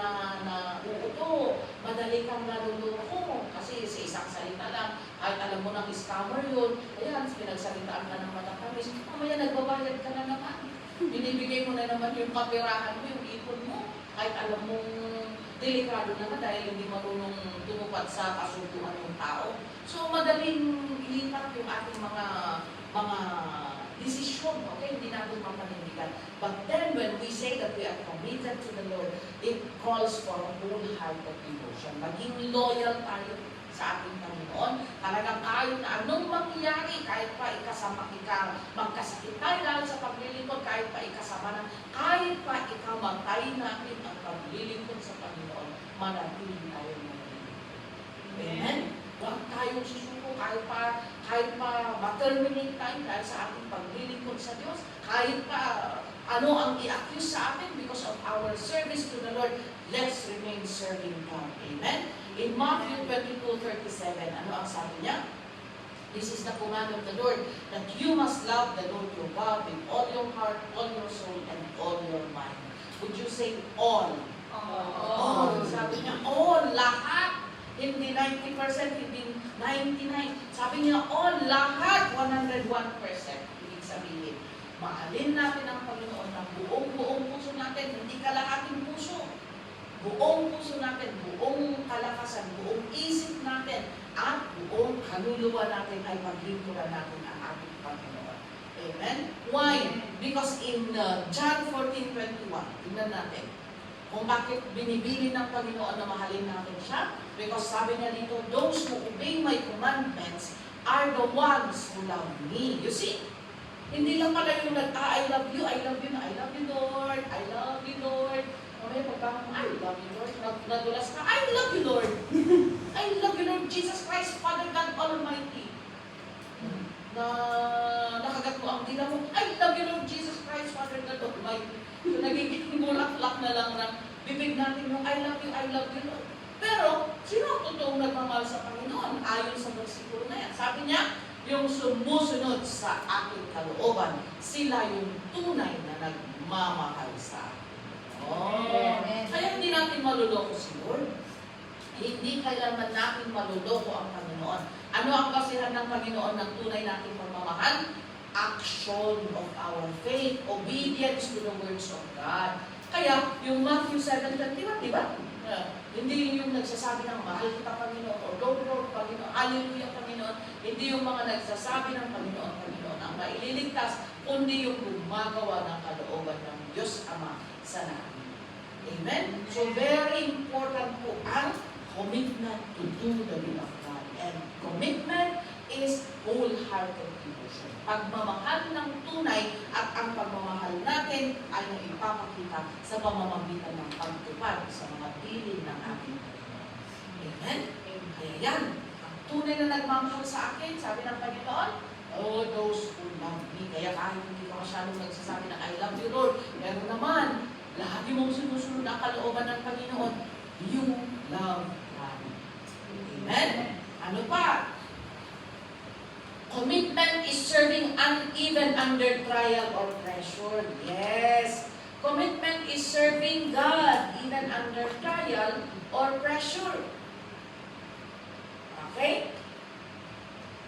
uuto, madali kang naluloko. Kasi sa isang salita lang, kahit alam mo ng scammer yun, ayan, pinagsalitaan ka ng matatamis, mamaya nagbabayad ka na naman. Binibigay mo na naman yung kapirahan mo, yung ipon mo, kahit alam mong delikado naman dahil hindi marunong tumupad sa kasunduan ng tao. So, madaling ilipat yung ating mga desisyon, okay? Hindi natin mapanindigan. But then, when we say that we are committed to the Lord, it calls for a wholehearted devotion. Maging loyal tayo sa ating Panginoon. Talagang tayo na anong mangyayari, kahit pa magkasakit tayo lalo sa paglilingkod, kahit pa kahit pa ikamatay natin ang paglilingkod sa Panginoon, manatili tayo manatili. Amen? Huwag tayong susuko, kahit pa ma-terminate tayo dahil sa ating paglilingkod sa Diyos, kahit pa ano ang i-accuse sa atin because of our service to the Lord, let's remain serving God. Amen? In Matthew 22:37, ano ang sabi niya? This is the command of the Lord, that you must love the Lord your God with all your heart, all your soul, and all your mind. Would you say all? All. Sabi niya, all, lahat. Hindi 90%, hindi 99%. Sabi niya, all, lahat, 101%. Ibig sabihin, mahalin natin ang Panginoon ng buong puso natin, hindi kalahating puso. Buong puso natin, buong kalakasan, buong isip natin, at buong kaluluwa natin ay paglingkuran natin ang ating Panginoon. Amen? Why? Because in John 14:21, tingnan natin, kung bakit binibili ng Panginoon na mahalin natin siya. Because sabi niya dito, those who obey my commandments are the ones who love me. You see? Hindi lang pala yung I love you, I love you, I love you, Lord, I love you, Lord. Mamaya pagkakang, I love you, Lord. Nadulas ka, I love you, Lord. I love you, Lord Jesus Christ, Father God Almighty. Nakagat mo ang dila mo, I love you, Lord Jesus Christ, Father God Almighty. So, nagiging bulak-lak na lang ng bibig natin yung I love you, Lord. Pero, sino ang totoong nagmamahal sa Panginoon? Ayon sa versikulo na yan. Sabi niya, yung sumusunod sa aking kalooban, sila yung tunay na nagmamahal sa akin. Kaya hindi natin maluloko si Lord. Hindi kailanman natin maluloko ang Panginoon. Ano ang basihan ng Panginoon ng tunay nating pagmamahal? Action of our faith, obedience to the words of God. Kaya, yung Matthew 7:21, di ba? Hindi yung nagsasabi ng mahal kita Panginoon o Lord, Panginoon, Hallelujah Panginoon. Hindi yung mga nagsasabi ng Panginoon ang maililigtas, kundi yung gumagawa ng kalooban ng Diyos Ama sa natin. Amen? So very important po ang commitment to do the will of God. And commitment is wholehearted devotion. Pagmamahal ng tunay at ang pagmamahal natin ay naipapakita sa pamamagitan ng pagtupad sa mga dilin ng ating Panginoon. Amen? Kaya yan, ang tunay na nagmamahal sa akin, sabi ng Panginoon, oh, those who love me. Kaya kahit hindi ka masyadong nagsasabi na I love you, Lord, Pero naman, lahat yung sinusunod ang kalooban ng Panginoon, you love God. Amen? Ano pa? Commitment is serving even under trial or pressure. Yes. Commitment is serving God even under trial or pressure. Okay?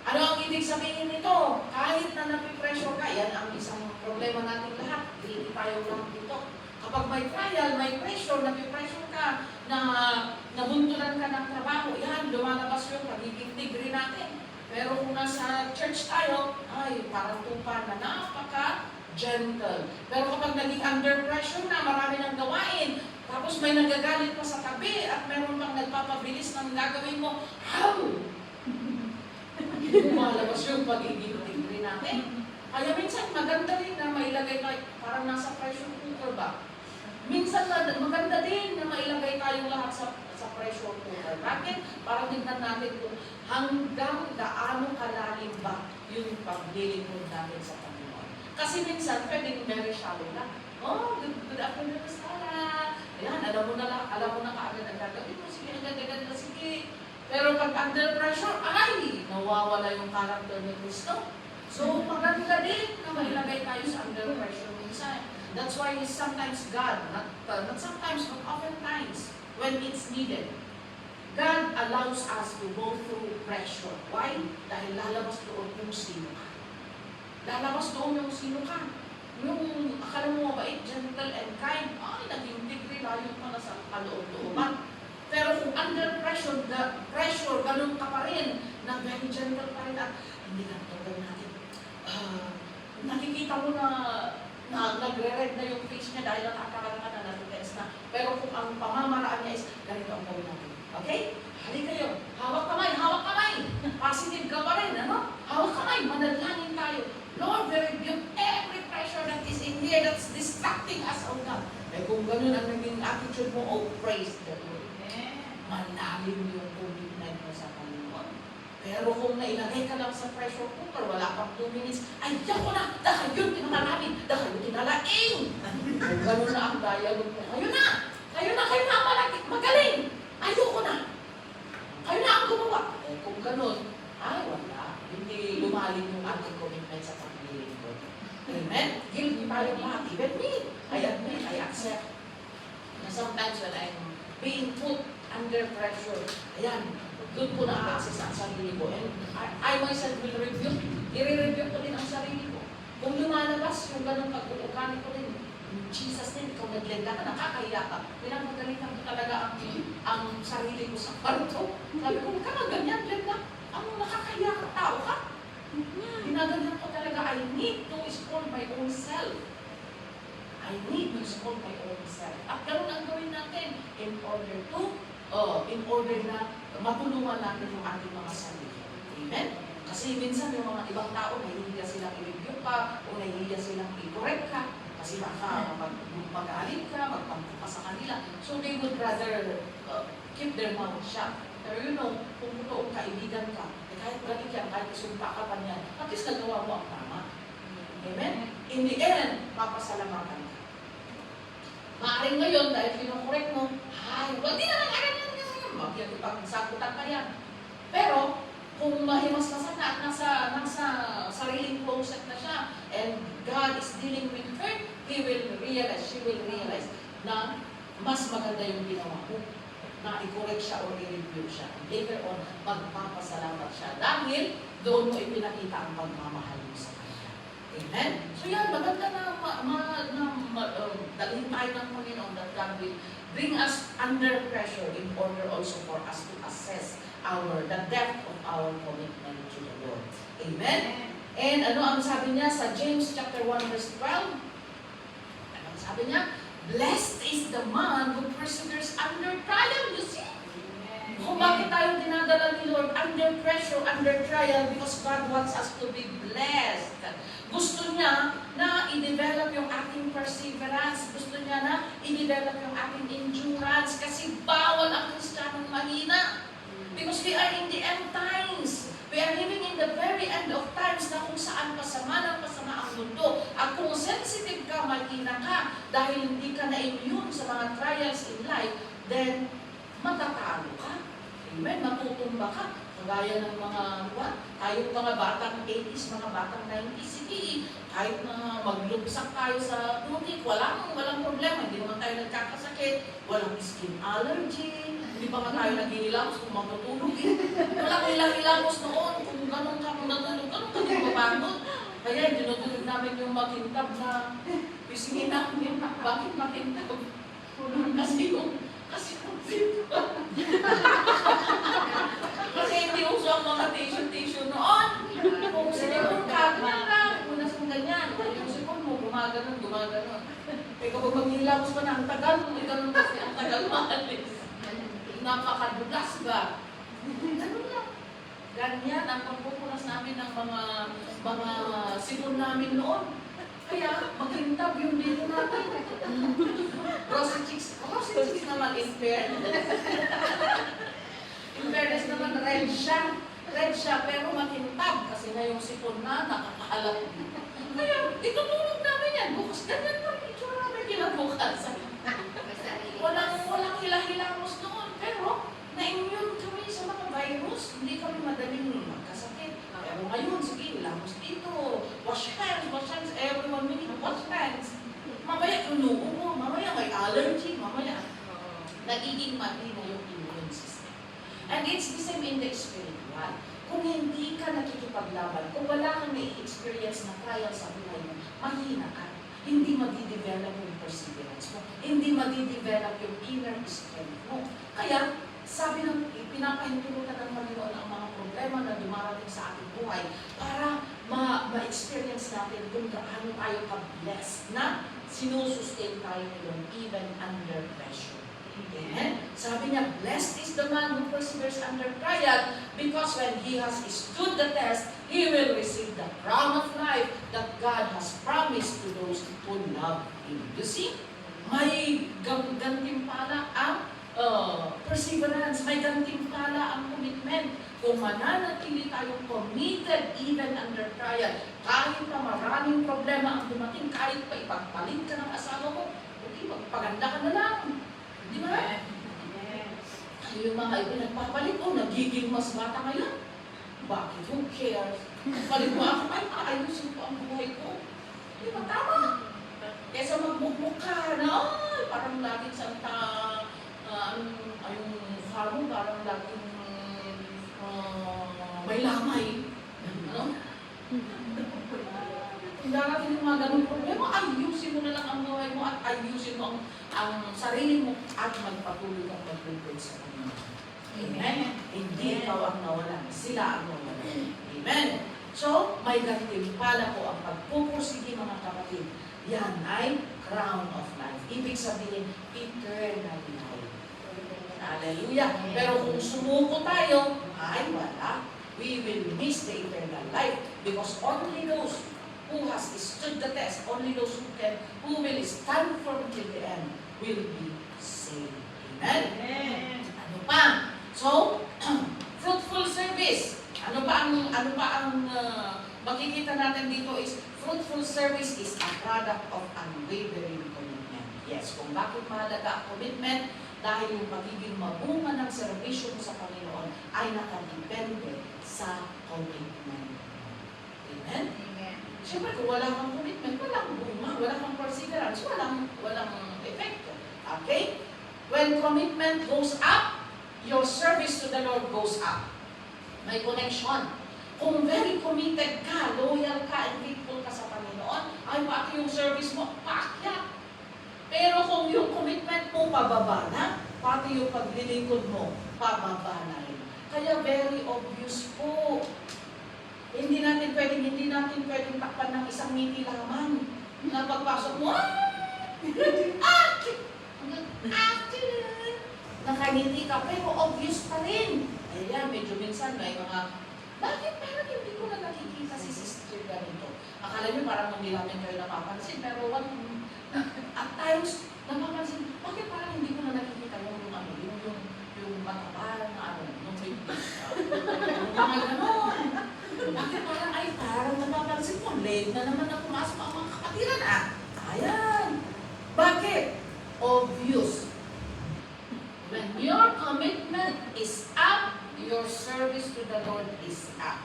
Ano ang ibig sabihin nito? Kahit na napipressure ka, yan ang isang problema natin lahat. Hindi tayo lang dito. Kapag may trial, may pressure, napipressure ka, na nabuntulan ka ng trabaho, yan, lumalabas yung pagiging degree natin. Pero kung nasa church tayo, ay, parang tupa na napaka-gentle. Pero kapag naging under pressure na, marami ng gawain, tapos may nagagalit pa sa tabi, at meron pang nagpapabilis ng gagawin mo, how? Lumalabas yung pagiging degree natin. Kaya minsan maganda rin na mailagay tayo, parang nasa pressure cooker ba? Minsan maganda din na mailagay tayong lahat sa pressure cooker. Bakit? Para tignan natin kung hanggang gaano kalalim ba yung paglilingkod natin sa Panginoon. Kasi minsan pwedeng very shallow lang. Oh, good afternoon, Sarah. Ayan, alam mo na kaagad ang gagawin mo. Sige, agad-agad na sige. Pero pag under pressure, ay, nawawala yung character ni Kristo. So, maganda din na mailagay tayo sa under pressure minsan. That's why sometimes God, not sometimes, but oftentimes, when it's needed, God allows us to go through pressure. Why? Dahil lalabas doon yung sino ka. Lalabas doon yung sino ka. Yung akala mo mabait, gentle and kind, ay, naging degree, layo pa na sa kaloob-looban. Pero kung under pressure, ganun ka pa rin, na very gentle pa rin, at hindi ka gawin natin. Nakikita mo na nagre-red na yung face niya dahil nakakaralan ka na, natutest na. Pero kung ang pamamaraan niya is, ganito ang gawin natin. Okay? Hali kayo. Hawak kamay. Positive ka pa rin, ano? Hawak kamay, manalangin tayo. Lord, we rebuke every pressure that is in here that's distracting us, oh God. Eh kung ganun ang naging attitude mo, oh, praise the Lord. Malalim yung commitment mo sa Panginoon. Pero kung nailagay ka lang sa pressure cooker, wala pang 2 minutes, ay, ko na, dahil yun tinalamin, dahil yun tinalaing. Kung gano'n na ang dialogue mo, kayo na magaling, ayoko na. Kayo na ang gumawa. Eh, kung gano'n, ay, wala. Hindi lumalim yung ating commitment sa pagpiling ko. Amen? Guilty tayo lahat. Even me. I admit, I accept. Na sometimes when I'm being put under pressure, ayan, doon ko na-access ang sarili ko. And I myself will rebuke. I-review ko din ang sarili ko. Kung lumalabas yung ganong pag-uukani ko din, Jesus din, ikaw naglenda ka, nakakahiya ka. Pinapagalitan ko talaga ang sarili ko sa kwarto. Sabi ko, huwag ka na ganyan, Glenda. Ang nakakahiya ka, tao ka. Ginaganyan ko talaga, I need to scold my own self. I need to scold my own self. At ganun ang gawin natin in order na matulungan natin yung ating mga sarili. Amen? Kasi minsan yung mga ibang tao, nahihiya silang i-review ka, o nahihiya silang i-correct ka, kasi baka mag-aalit ka, magpampo ka sa kanila. So they would rather keep their mouth shut. Pero you know, kung totoong kaibigan ka, kahit galit yan, kahit isumpa ka pa niyan, at least nagawa mo ang tama. Amen? In the end, papasalamatan ka. Maaring ngayon, dahil pinokorek mo, ay, hindi naman alam yan. Pag-sagutan ka yan. Pero, kung mahimasmasan na at nasa sariling closet na siya, and God is dealing with her, she will realize na mas maganda yung ginawa mo. Na i-correct siya o i-review siya. Later on, magpapasalamat siya. Dahil doon mo ipinakita ang pagmamahal mo sa kanya. Amen? So yan, maganda na dalhin tayo ng Panginoon that God will bring us under pressure in order also for us to assess the depth of our commitment to the Lord. Amen? And ano ang sabi niya sa James chapter 1 verse 12? Ano ang sabi niya? Blessed is the man who perseveres under trial, you see? Kung bakit tayo dinadala ni Lord under pressure, under trial, because God wants us to be blessed. Gusto niya na i-develop yung ating perseverance. Gusto niya na i-develop yung ating endurance. Kasi bawal ang Kristiyanong mahina. Because we are in the end times. We are living in the very end of times na kung saan pasama ang mundo. At kung sensitive ka, mahina ka, dahil hindi ka na-immune sa mga trials in life, then matatalo ka. Amen? Matutumba ka. Kagaya ng mga, tayong mga batang 80s, mga batang 90s, sige, kahit na maglubsak tayo sa tubig, walang problema. Hindi naman tayo nagkakasakit, walang skin allergy, hindi pa nga tayo naghihilamos kung matutulog eh. Walang hilamos noon, kung ganun ka, kung natulog, ganun ka din mabangod. Kaya dinutulog namin yung makintab na pisingin namin. Bakit makintab? Kasi hindi uso ang mga tissue noon. Kung sinipon ka, kung nasa ganyan, yung sipon mo, gumaganon. Eh kapag maghilamos pa na, ang tagal mo, ganun kasi ang tagal maalis. Napakadulas ba? Ganun lang. Ganyan ang pagpupunas namin ng mga sipon namin noon. Kaya makintab yung dito natin. Rosy chicks naman in fairness. In fairness naman, red siya, pero makintab kasi na yung sipon na nakakahalat. Kaya itutulog namin yan. Bukas ganyan pa rin itsura namin kinabukasan. Walang hilahilamos noon, pero na-immune kami sa mga virus. Hindi kami madaling magkasakit. Pero ngayon, sige, hilamos dito. Wash hands, every 1 minute, wash hands. Mamaya inuubo mo, mamaya may allergy, mamaya nagiging matino yung immune system. And it's the same in the spiritual. Kung hindi ka nakikipaglaban, kung wala kang na-experience na trial sa buhay mo, mahina ka. Hindi madidevelop yung perseverance mo. Hindi madidevelop yung inner strength mo. Kaya, sabi ng pinapahintulutan ng Panginoon ang mga problema na dumarating sa ating buhay para ma-experience natin kung gaano tayo ka-blessed na sinusustain tayo nilong even under pressure. Amen? Sabi niya, blessed is the man who perseveres under trial because when he has stood the test, he will receive the crown of life that God has promised to those who love Him. You see? May gantimpala ang perseverance, may gantimpala ang commitment. Kung mananatili tayong committed even under trial, kahit na maraming problema ang dumating, kahit pa ipagpalit ka ng asawa mo, okay, magpaganda ka na lang. Di ba? Yung mga nagpapalit, nagiging mas bata ngayon. Bakit? Who cares? Palit mo ako, ayusin ko ang buhay ko. Di ba? Tama. Kesa magbukbuk ka na, parang laging yung mukha mo, parang laging may lamay. Ano? Kung darating yung mga ganun problema, ayusin mo na lang ang buhay mo at ayusin mo ang sarili mo at magpatuloy kang maglingkod sa Panginoon. Amen? Hindi ikaw ang nawalan. Sila ang nawalan. Amen? So, may gantimpala po ang pagpupursige mga kapatid. Yan ay crown of life. Ibig sabihin, eternal life. Hallelujah. Pero kung sumuko tayo, ay wala. We will miss the eternal life because only those who has stood the test, only those who will stand firm till the end will be saved. Amen? Amen. Ano pa? So, fruitful service. Ano pa ang makikita natin dito is fruitful service is a product of unwavering commitment. Yes, kung bakit mahalaga ang commitment, dahil yung magiging mabunga ng serbisyo mo sa Panginoon ay nakadepende sa commitment. Amen? Amen. Siyempre, kung wala kang commitment, walang bunga, wala kang perseverance, walang epekto. Okay? When commitment goes up, your service to the Lord goes up. May connection. Kung very committed ka, loyal ka, and faithful ka sa Panginoon, ay pati yung service mo, paakyat. Pero kung yung commitment mo pababa na, pati yung paglilingkod mo, pababa na rin. Kaya very obvious po. Hindi natin pwedeng takpan ng isang ngiti lamang. Na pagpasok mo, nakangiti ka, pero obvious pa rin. Ayan, medyo minsan may mga, bakit parang hindi ko na nakikita si sister ganito? Akala nyo parang hindi namin kayo napapansin, pero at times, napapansin, bakit parang hindi ko na nakikita yung matapal na yung bigis. Yung mga ganon. Bakit parang napapansin ko, late na naman na pumasok ang mga kapatiran. Ayan. Bakit? Obvious. When your commitment is up, your service to the Lord is up.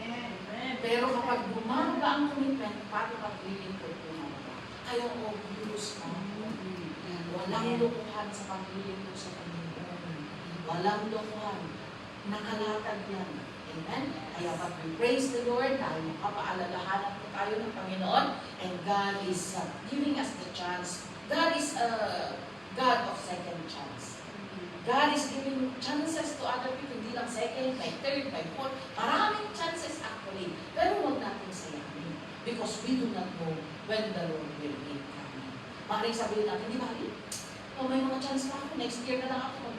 Amen. Pero kapag bumaba ang commitment, paano paglilingkod bumaba? Kaya obvious na. Walang lokohan sa paglilingkod sa Panginoon. Walang lokohan. Nakalatag yan. Amen? Kaya pag we praise the Lord, dahil makapaalalahanan po tayo ng Panginoon, and God is giving us the chance. God is a God of second chance. God is giving chances to other people, hindi lang second, by third, by fourth. Maraming chances actually. Pero huwag natin sayangin. Because we do not know when the Lord will be coming. Maraming sabihin natin, di ba? Oh, may mga chance pa ako. Next year na lang ako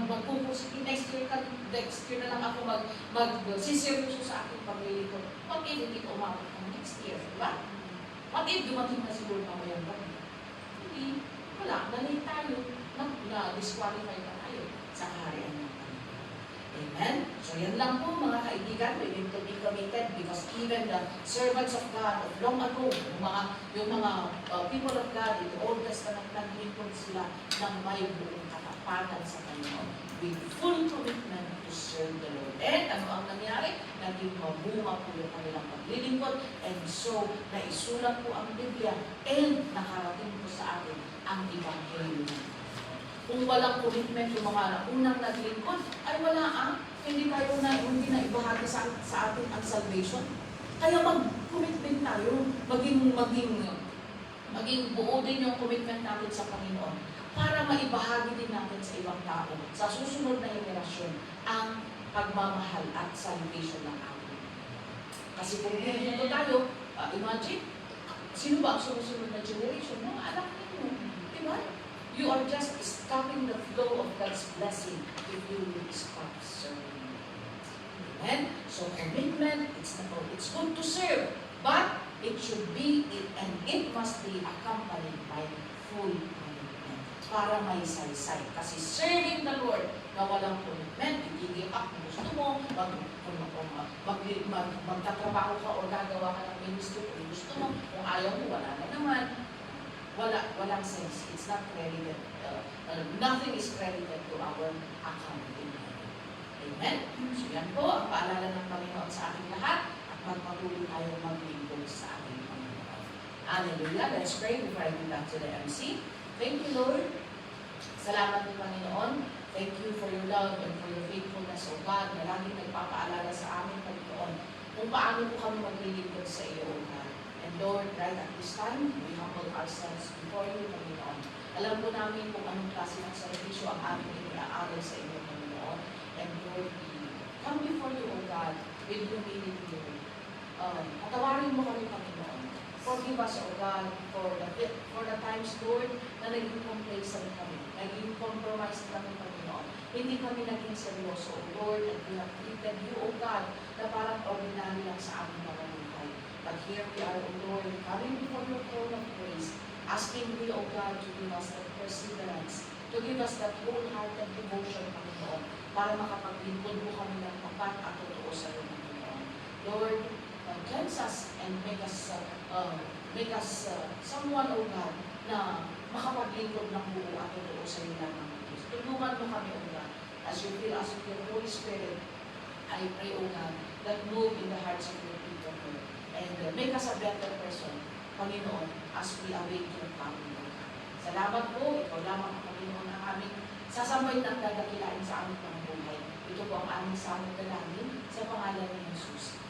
magpupursige. Next year na lang ako magsiseryoso sa aking paglilingkod. What if hindi ko umabot ng next year? Diba? What if dumating na siguro pamayang gabi? Hindi. Wala. Nalay tayo. Na-disqualify na tayo sa kaharian ng Panginoon. Amen? So yan lang po mga kaibigan. We need to be committed because even the servants of God of long ago, yung mga people of God in the Old Testament, naglingkod sila ng may buong katapatan sa Panginoon with full commitment to serve the Lord. And ano ang nangyari? Naging mabunga po yung kanilang paglilingkod, and so naisulat po ang Biblia and nakarating po sa atin ang Ebanghelyo. Kung walang commitment yung mga unang naglingkod, ay wala hindi na ibahagi sa atin ang salvation. Kaya mag-commitment tayo, maging buo din yung commitment natin sa Panginoon para maibahagi din natin sa ibang tao, sa susunod na henerasyon, ang pagmamahal at salvation ng atin. Kasi kung dito tayo, imagine, sino ba ang susunod na generation? Mga anak ninyo. Diba? You are just stopping the flow of God's blessing if you will stop serving. Amen? So commitment, it's good to serve, but it should be, and it must be accompanied by full commitment para may saysay. Kasi serving the Lord na walang commitment, i-give up kung gusto mo, magtatrabaho ka o gagawa ka ng ministry kung gusto mo, kung ayaw mo, wala na naman. Walang sense. It's not credited. Nothing is credited to our account in heaven. Amen? So yan po ang paalala ng Panginoon sa ating lahat at magpatuloy tayong maglingkod sa ating Panginoon. Hallelujah. Let's pray before I go back to the MC. Thank you, Lord. Salamat po, Panginoon. Thank you for your love and for your faithfulness, O God, na laging nagpapaalala sa amin, Panginoon, kung paano po kami maglilingkod sa iyo, O God. And Lord, right at this time, we humble ourselves before you, Panginoon. Alam po namin kung anong klase ng servisyo ang aming iniaalay sa inyo, Panginoon. And Lord, we come before you, O God, with humility, Lord. Patawarin mo kami, Panginoon. Forgive us, O God, for the times, Lord, na naging complacent kami. Naging compromise kami, Panginoon. Hindi kami naging seryoso, O Lord, and we have treated you, O God, na parang ordinary lang sa aming mga buhay. But here we are, O Lord, coming before your throne of grace, asking you, O God, to give us that perseverance, to give us that wholehearted devotion, Panginoon, para makapaglingkod mo kami ng tapat at totoo sa iyo, Panginoon. Lord, cleanse us and make us someone, O God, na makapaglingkod ng buo at totoo sa iyo lamang. Tulungan mo kami, O God, as you fill us with your Holy Spirit. I pray, O God, that move in the hearts of your people, Lord. And make us a better person, Panginoon, as we await your coming. Salamat po, ikaw lamang ang Panginoon ang aming sasambay at dadakilain sa aming pamumuhay. Ito po ang aming samang dalangin sa pangalan ni Jesus.